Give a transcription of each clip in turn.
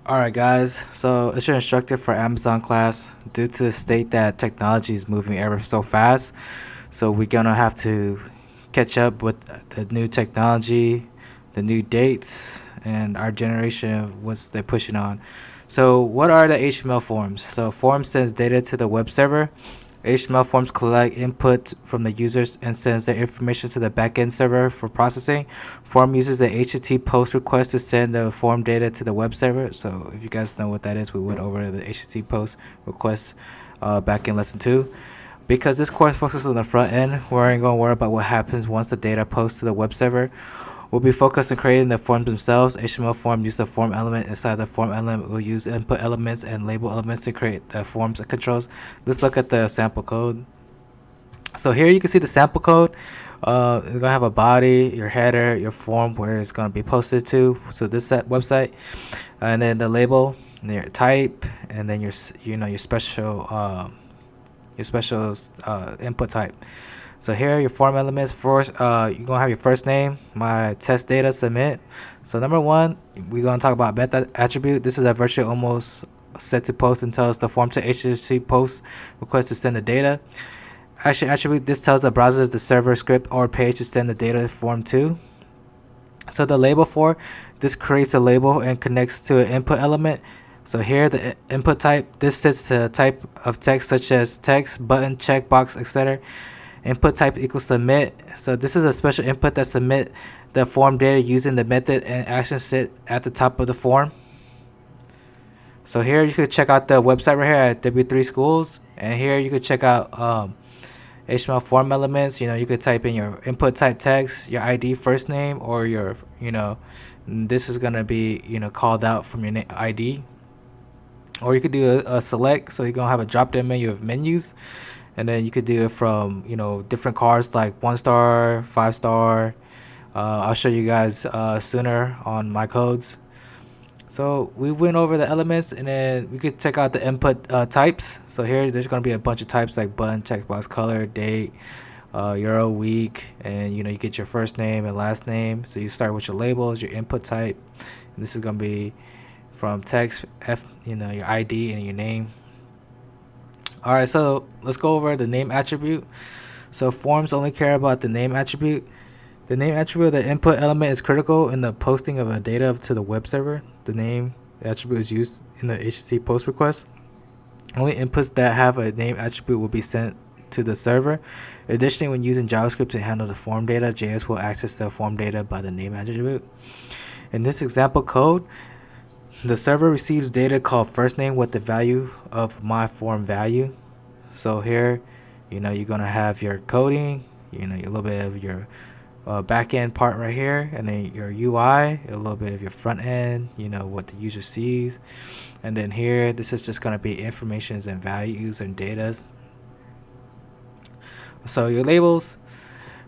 Alright guys, so it's your instructor for Amazon class. Due to the state that technology is moving ever so fast, so we're gonna have to catch up with the new technology, the new dates, and our generation, what they're pushing on. So what are the HTML forms? So form sends data to the web server. HTML forms collect input from the users and sends their information to the backend server for processing. Form uses the HTTP post request to send the form data to the web server. So if you guys know what that is, we went over the HTTP post request back in lesson 2. Because this course focuses on the front end, we aren't going to worry about what happens once the data posts to the web server. We'll be focused on creating the forms themselves. HTML form uses the form element. Inside the form element, we'll use input elements and label elements to create the forms and controls. Let's look at the sample code. So here you can see the sample code. It's gonna have a body, your header, your form, where it's gonna be posted to. So this website, and then the label, and your type, and then your special input type. So here your form elements. First, you're gonna have your first name, my test data, submit. So number one, we're gonna talk about method attribute. This is a virtual almost set to post and tells the form to HTTP post request to send the data. Action attribute, this tells the browsers the server script or page to send the data form to. So the label for this creates a label and connects to an input element. So here the input type, this sets the type of text such as text, button, checkbox, etc. Input type equals submit. So this is a special input that submit the form data using the method and action set at the top of the form. So here you could check out the website right here at W3 Schools, and here you could check out HTML form elements. You could type in your input type text, your ID, first name, or your this is gonna be called out from your ID. Or you could do a select, so you're gonna have a drop down menu of menus, and then you could do it from different cards like 1 star, 5 star. I'll show you guys sooner on my codes. So we went over the elements, and then we could check out the input types. So here there's going to be a bunch of types like button, checkbox, color, date, euro, week, and you get your first name and last name. So you start with your labels, your input type, and this is going to be from text, your ID and your name. All right, so let's go over the name attribute. So forms only care about the name attribute. The name attribute of the input element is critical in the posting of a data to the web server. The name attribute is used in the HTTP post request. Only inputs that have a name attribute will be sent to the server. Additionally, when using JavaScript to handle the form data, JS will access the form data by the name attribute. In this example code, the server receives data called first name with the value of my form value. So here, you're gonna have your coding, a little bit of your back end part right here, and then your UI, a little bit of your front end, what the user sees, and then here this is just going to be informations and values and data. So your labels,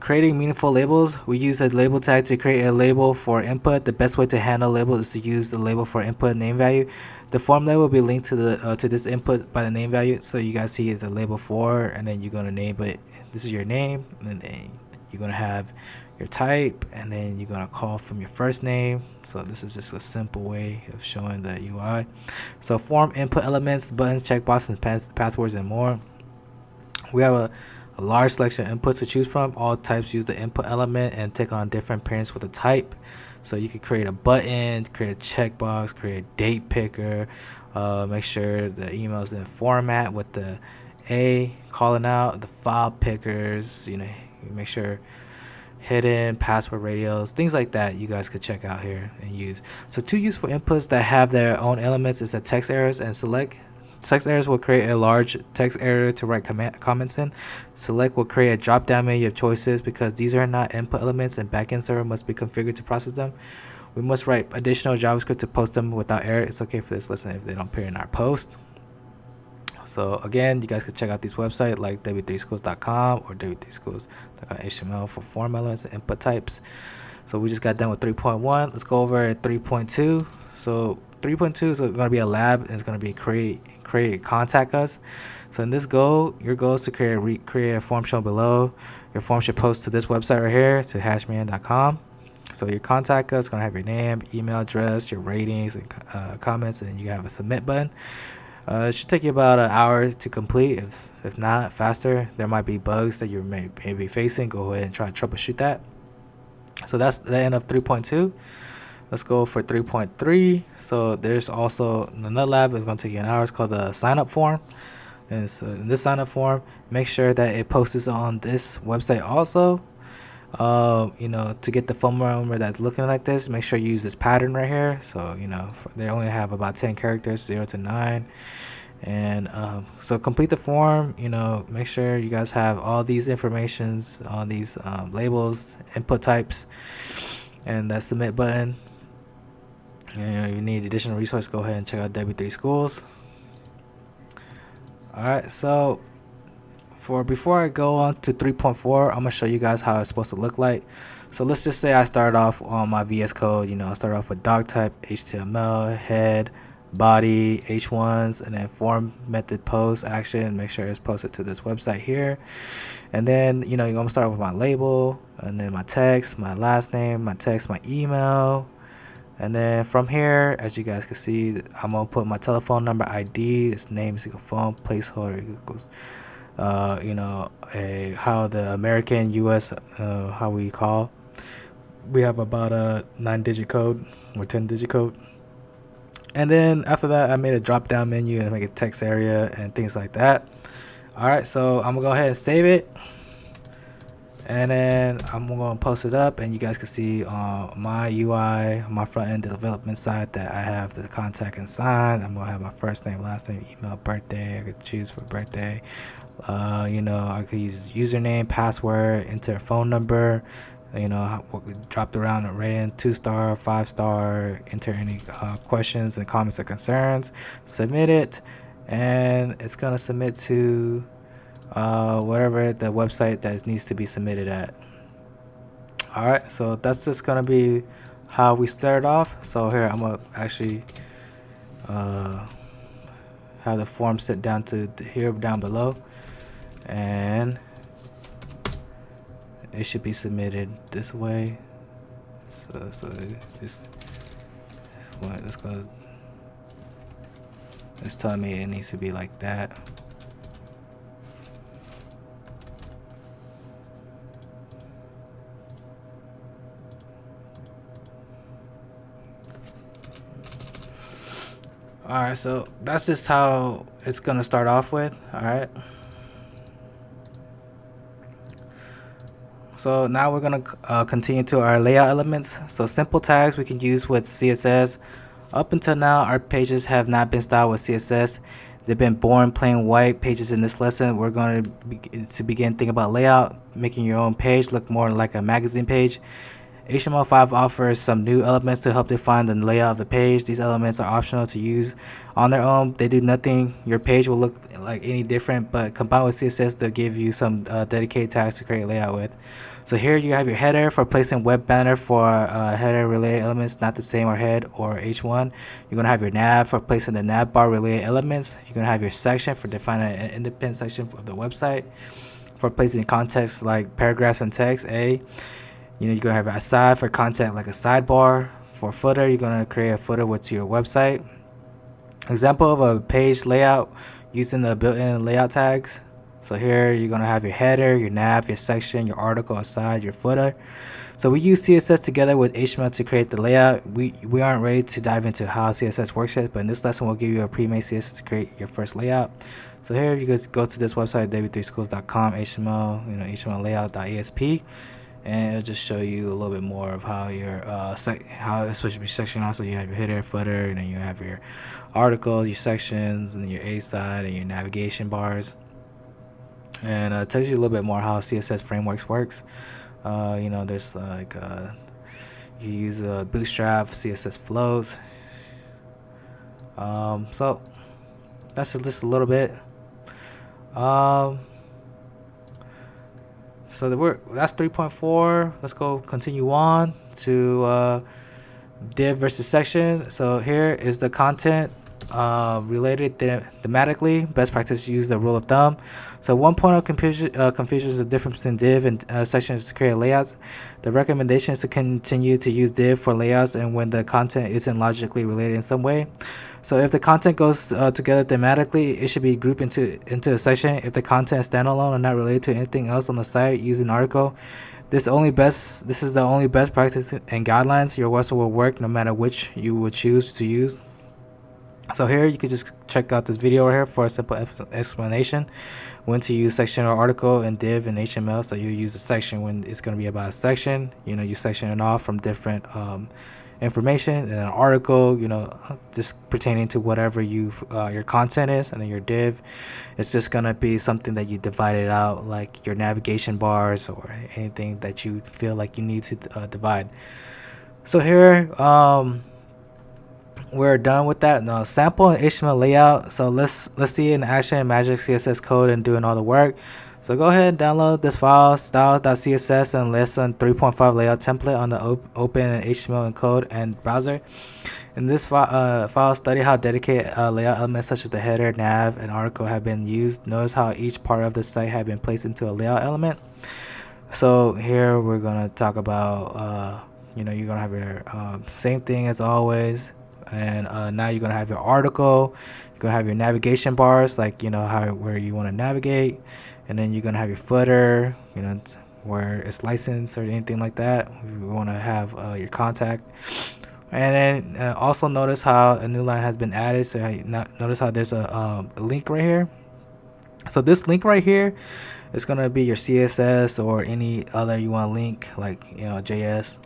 creating meaningful labels, we use a label tag to create a label for input. The best way to handle label is to use the label for input name value. The form label will be linked to the to this input by the name value. So you guys see the label for, and then you're going to name it. This is your name, and then you're going to have your type, and then you're going to call from your first name. So this is just a simple way of showing the UI. So form input elements, buttons, checkboxes, and passwords, and more. We have a large selection of inputs to choose from. All types use the input element and take on different parents with a type. So you could create a button, create a checkbox, create a date picker, make sure the email is in format with the A calling out, the file pickers, you make sure hidden password radios, things like that you guys could check out here and use. So two useful inputs that have their own elements is the text errors and select. Text errors will create a large text area to write comments in. Select will create a drop down menu of choices because these are not input elements and backend server must be configured to process them. We must write additional JavaScript to post them without error. It's okay for this lesson if they don't appear in our post. So again, you guys can check out these websites like w3schools.com or w3schools.html for form elements and input types. So we just got done with 3.1. Let's go over 3.2. So 3.2 is going to be a lab, and it's going to be create contact us. So in this goal, your goal is to create a form shown below. Your form should post to this website right here, to hashman.com. So your contact us gonna have your name, email address, your ratings, and comments, and then you have a submit button. It should take you about an hour to complete. If not faster, there might be bugs that you may be facing. Go ahead and try to troubleshoot that. So that's the end of 3.2. Let's go for 3.3. So there's also another lab. It's going to take you an hour. It's called the Signup Form. And so in this Signup Form, make sure that it posts on this website also. To get the phone number that's looking like this, make sure you use this pattern right here. So they only have about 10 characters, 0 to 9. And so complete the form. Make sure you guys have all these informations, all these labels, input types, and that submit button. And you need additional resources, go ahead and check out W3 Schools. Alright, so before I go on to 3.4, I'm gonna show you guys how it's supposed to look like. So let's just say I start off on my VS Code. I start off with doc type, HTML, head, body, H1s, and then form method post action. Make sure it's posted to this website here. And then you're gonna start with my label, and then my text, my last name, my text, my email. And then from here, as you guys can see, I'm gonna put my telephone number, ID, its name, single phone, placeholder equals how the American US how we call. We have about a 9-digit code or 10-digit code. And then after that, I made a drop down menu and make a text area and things like that. Alright, so I'm gonna go ahead and save it. And then I'm going to post it up, and you guys can see on my UI, my front end development side, that I have the contact and sign. I'm going to have my first name, last name, email, birthday. I could choose for birthday. I could use username, password, enter a phone number. Dropped around a rating, 2-star, 5-star. Enter any questions and comments or concerns. Submit it, and it's going to submit to whatever the website that needs to be submitted at. Alright, so that's just gonna be how we start off. So here I'm gonna actually have the form set down to here down below, and it should be submitted this way. So it's telling me it needs to be like that. Alright, so that's just how it's gonna start off with. Alright, so now we're gonna continue to our layout elements. So simple tags we can use with CSS. Up until now, our pages have not been styled with CSS. They've been boring, plain white pages. In this lesson, we're going to begin thinking about layout, making your own page look more like a magazine page. HTML5 offers some new elements to help define the layout of the page. These elements are optional to use on their own. They do nothing. Your page will look like any different, but combined with CSS, they'll give you some dedicated tags to create layout with. So here you have your header for placing web banner for header related elements, not the same or head or H1. You're going to have your nav for placing the nav bar related elements. You're going to have your section for defining an independent section of the website. For placing context like paragraphs and text, you're gonna have a side for content like a sidebar. For footer, you're gonna create a footer with your website. Example of a page layout using the built-in layout tags. So here you're gonna have your header, your nav, your section, your article, aside, your footer. So we use CSS together with HTML to create the layout. We aren't ready to dive into how CSS works yet, but in this lesson we'll give you a pre-made CSS to create your first layout. So here you guys go to this website, w3schools.com, HTML, HTML layout.esp. And it'll just show you a little bit more of how your how it's supposed to be sectioned. Also, you have your header, footer, and then you have your articles, your sections, and your A side, and your navigation bars. And it tells you a little bit more how CSS frameworks works. There's like you use Bootstrap, CSS flows. So that's just a little bit. So that's 3.4. Let's go continue on to div versus section. So here is the content related thematically, best practice use the rule of thumb. So one point of confusion is the difference between div and sections to create layouts. The recommendation is to continue to use div for layouts and when the content isn't logically related in some way. So if the content goes together thematically, it should be grouped into a section. If the content is standalone and not related to anything else on the site, use an article. This is the only best practice and guidelines. Your website will work no matter which you would choose to use. So here you can just check out this video right here for a simple explanation when to use section or article in div and HTML. So you use a section when it's going to be about a section, you section it off from different information, and an article, just pertaining to whatever your content is. And then your div, it's just going to be something that you divided out, like your navigation bars or anything that you feel like you need to divide. So here we're done with that. Now sample and HTML layout. So let's see it in action in Magic CSS code and doing all the work. So go ahead and download this file, style.css and lesson 3.5 layout template on the open HTML and code and browser. In this file, study how dedicated layout elements such as the header, nav, and article have been used. Notice how each part of the site have been placed into a layout element. So here we're gonna talk about, you're gonna have your same thing as always. And now you're gonna have your article, you're gonna have your navigation bars, like where you want to navigate, and then you're gonna have your footer, where it's licensed or anything like that. We want to have your contact, and then also notice how a new line has been added. So notice how there's a link right here. So this link right here is gonna be your CSS or any other you want to link, like JS.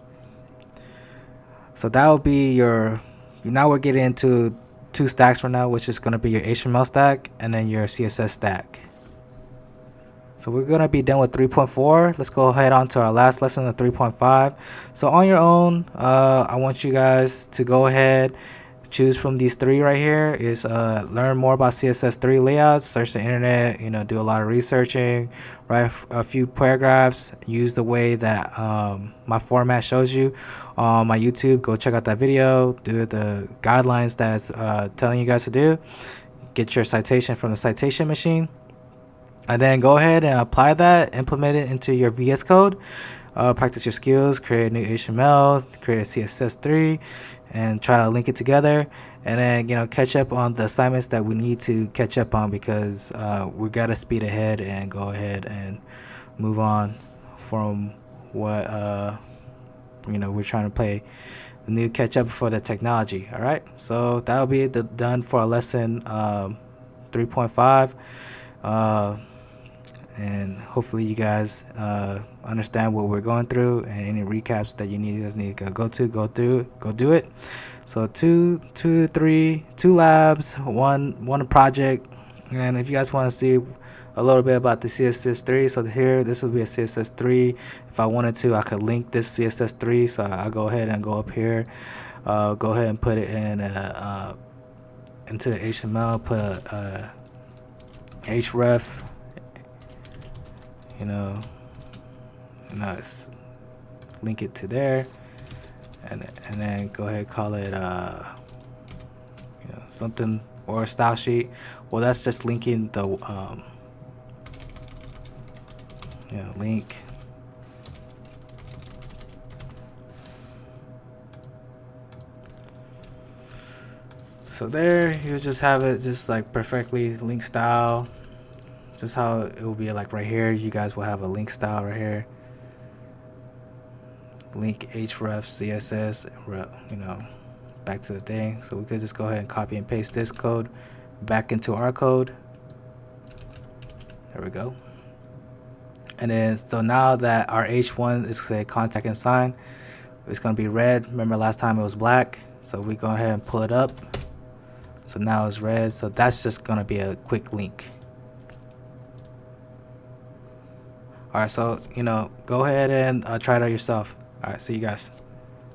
So that will be your. Now we're getting into two stacks for now, which is going to be your HTML stack and then your CSS stack. So we're going to be done with 3.4. Let's go ahead on to our last lesson of 3.5. So on your own, I want you guys to go ahead, choose from these three right here. Is learn more about CSS3 layouts, search the internet, do a lot of researching, write a few paragraphs, use the way that my format shows you on my YouTube. Go check out that video, do the guidelines that's telling you guys to do, get your citation from the citation machine, and then go ahead and apply that, implement it into your VS Code. Practice your skills, create a new HTML, create a CSS3, and try to link it together. And then catch up on the assignments that we need to catch up on, because we gotta speed ahead and go ahead and move on from what we're trying to play the new catch up for the technology. All right, so that'll be done for lesson 3.5. And hopefully you guys understand what we're going through, and any recaps that you guys need to go do it. So two labs, one project. And if you guys want to see a little bit about the CSS3, so here this will be a CSS3. If I wanted to, I could link this CSS3. So I'll go ahead and go up here, go ahead and put it in into the HTML, put a href. Let's link it to there, and then go ahead and call it something, or a style sheet. Well, that's just linking the link. So there you just have it just like perfectly link style, just how it will be like right here. You guys will have a link style right here, link href css, back to the thing. So we could just go ahead and copy and paste this code back into our code. There we go. And then so now that our h1 is a contact and sign, it's going to be red. Remember last time it was black, so we go ahead and pull it up. So now it's red. So that's just going to be a quick link. All right, so go ahead and try it out yourself. All right, see you guys.